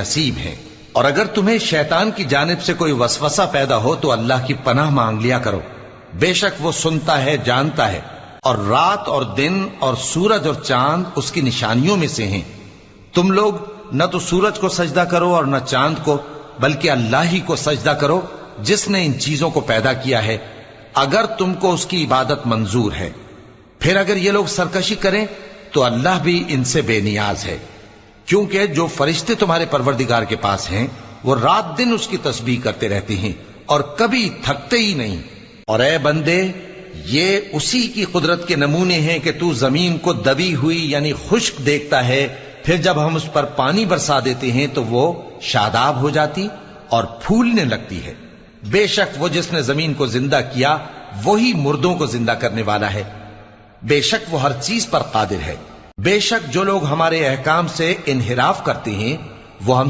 नसीब हैं। और अगर तुम्हें शैतान की जानिब से कोई वसवसा पैदा हो तो अल्लाह की पनाह मांग लिया करो, बेशक वो सुनता है, जानता है। और रात और दिन और सूरज और चांद उसकी निशानियों में से हैं। तुम लोग न तो सूरज को सजदा करो और न चांद को, बल्कि अल्लाह ही को सजदा करो जिसने इन चीजों को पैदा किया है, अगर तुमको उसकी इबादत मंजूर है। फिर अगर ये लोग सरकशी करें तो अल्लाह भी इनसे बेनियाज है, क्योंकि जो फरिश्ते तुम्हारे परवरदिगार के पास हैं वो रात दिन उसकी तस्बीह करते रहते हैं और कभी थकते ही नहीं। और ए बंदे, ये उसी की कुदरत के नमूने हैं कि तू जमीन को दबी हुई यानी खुश्क देखता है, फिर जब हम उस पर पानी बरसा देते हैं तो वो शादाब हो जाती और फूलने लगती है। बेशक वो जिसने जमीन को जिंदा किया वही मुर्दों को जिंदा करने वाला है। बेशक वो हर चीज पर कादिर है। बेशक जो लोग हमारे अहकाम से इन्हिराफ करते हैं वो हम